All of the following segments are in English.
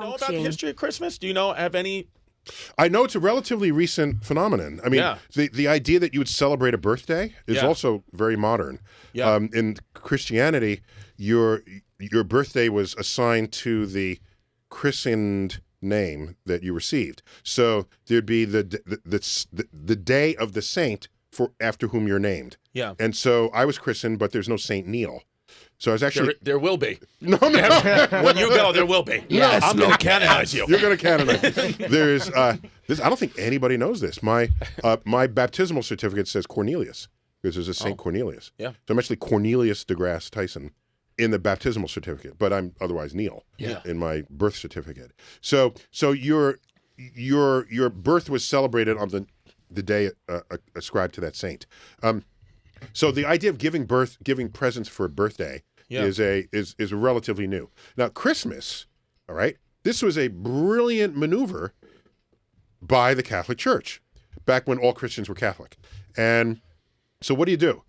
know about the history of Christmas? Do you have any? I know it's a relatively recent phenomenon. I mean, the idea that you would celebrate a birthday is also very modern. Yeah. In Christianity, your birthday was assigned to the christened name that you received. So there'd be the day of the saint after whom you're named. Yeah. And so I was christened, but there's no Saint Neil. So I was actually there will be. No. When you go, there will be. Yes. I'm going to canonize you. You're going to canonize. There's this. I don't think anybody knows this. My baptismal certificate says Cornelius because there's a Saint Cornelius. Yeah. So I'm actually Cornelius deGrasse Tyson in the baptismal certificate, but I'm otherwise Neil in my birth certificate. So your birth was celebrated on the day ascribed to that saint. So the idea of giving presents for a birthday is relatively new. Now Christmas, all right, this was a brilliant maneuver by the Catholic Church back when all Christians were Catholic. And so what do? You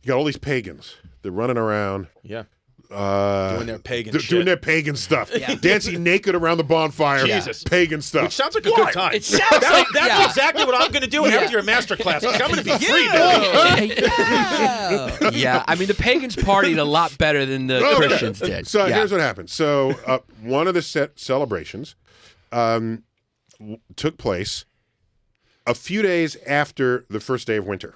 got all these pagans. They're running around. Yeah. Doing their pagan shit. Doing their pagan stuff. Dancing naked around the bonfire. Jesus. Pagan stuff. Which sounds like a good time. It sounds like that's exactly what I'm going to do after your master class. I'm going to be free, baby. Yeah. I mean, the pagans partied a lot better than the Christians did. So here's what happened. So one of the celebrations took place a few days after the first day of winter.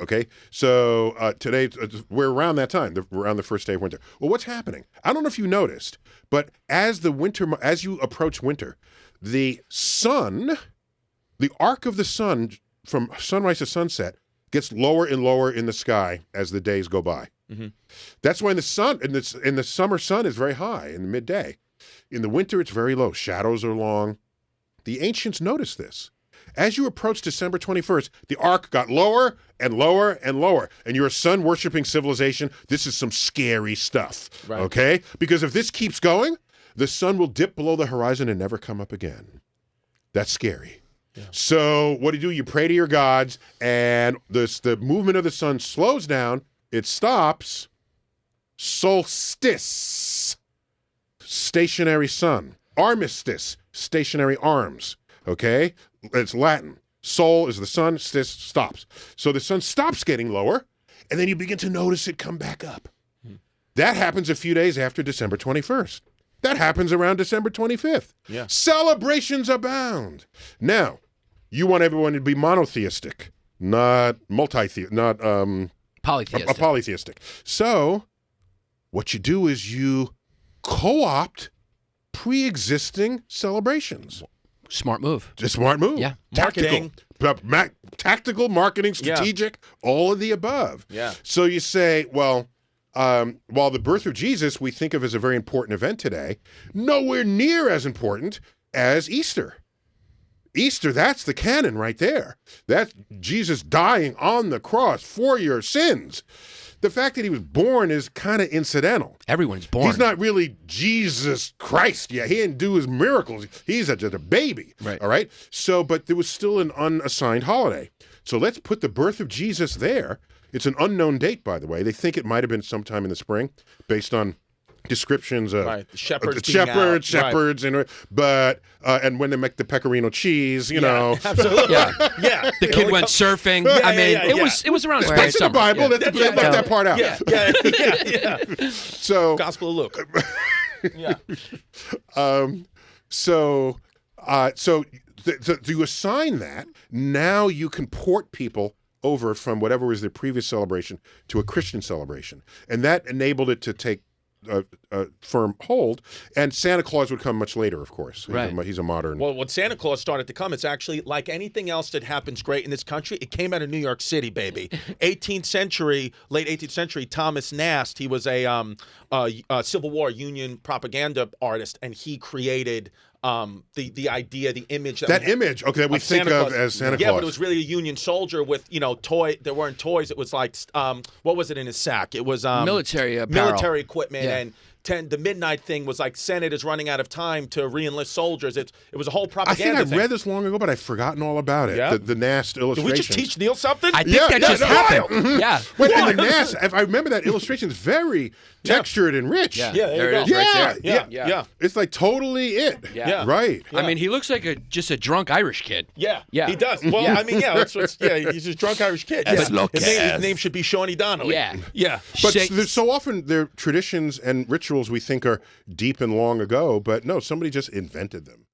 Okay, so today we're around that time, around the first day of winter. Well, what's happening? I don't know if you noticed, but as you approach winter, the sun, the arc of the sun from sunrise to sunset gets lower and lower in the sky as the days go by. Mm-hmm. That's why the sun in the summer sun is very high in the midday. In the winter, it's very low. Shadows are long. The ancients noticed this. As you approach December 21st, the arc got lower and lower and lower. And you're a sun-worshiping civilization. This is some scary stuff, okay? Because if this keeps going, the sun will dip below the horizon and never come up again. That's scary. Yeah. So what do? You pray to your gods, and the movement of the sun slows down. It stops. Solstice, stationary sun. Armistice, stationary arms, okay? It's Latin. Sol is the sun, stis stops. So the sun stops getting lower, and then you begin to notice it come back up. That happens a few days after December 21st. That happens around December 25th. Yeah. Celebrations abound. Now, you want everyone to be monotheistic, not polytheistic. Polytheistic. So, what you do is you co-opt pre-existing celebrations. Smart move. It's a smart move. Yeah. Marketing. Tactical, marketing, strategic, all of the above. Yeah. So you say, well, while the birth of Jesus we think of as a very important event today, nowhere near as important as Easter. Easter, that's the canon right there. That's Jesus dying on the cross for your sins. The fact that he was born is kind of incidental. Everyone's born. He's not really Jesus Christ yet. He didn't do his miracles. He's just a baby. Right. All right? So, but there was still an unassigned holiday. So let's put the birth of Jesus there. It's an unknown date, by the way. They think it might have been sometime in the spring based on descriptions of the shepherds, shepherds, and when they make the pecorino cheese, you know, absolutely, yeah. The kid went surfing. It was around spring that's in the summer. Bible. Left that part out. Yeah. So Gospel of Luke. Yeah. So you assign that. Now you can port people over from whatever was their previous celebration to a Christian celebration, and that enabled it to take a firm hold, and Santa Claus would come much later, of course. He's a modern. Well, when Santa Claus started to come, it's actually like anything else that happens great in this country. It came out of New York City, baby. Late 18th century, Thomas Nast. He was a Civil War Union propaganda artist, and he created the idea, the image that we think of as Santa Claus. Yeah, but it was really a Union soldier with toy. There weren't toys. It was like what was it in his sack? It was military apparel. military equipment, and the midnight thing was like Senate is running out of time to re-enlist soldiers. It was a whole I propaganda think I thing. read this long ago, but I've forgotten all about it. Yeah? The NAST Did illustration. we just teach Neil something? I think Yeah, that yeah, just no, happened. wild. Yeah. Wait, and the NAST, I remember that illustration is very textured and rich. Yeah. Yeah, there you it is go. right there. Yeah. It's like totally it. Yeah. Right. I mean, he looks like just a drunk Irish kid. Yeah, Yeah. he does. Well, I mean, that's what's he's a drunk Irish kid. That's But his Lucas. name should be Shawnee Donnelly. Yeah. Yeah. But Shake- there's so often they're traditions and rituals we think are deep and long ago, but no, somebody just invented them.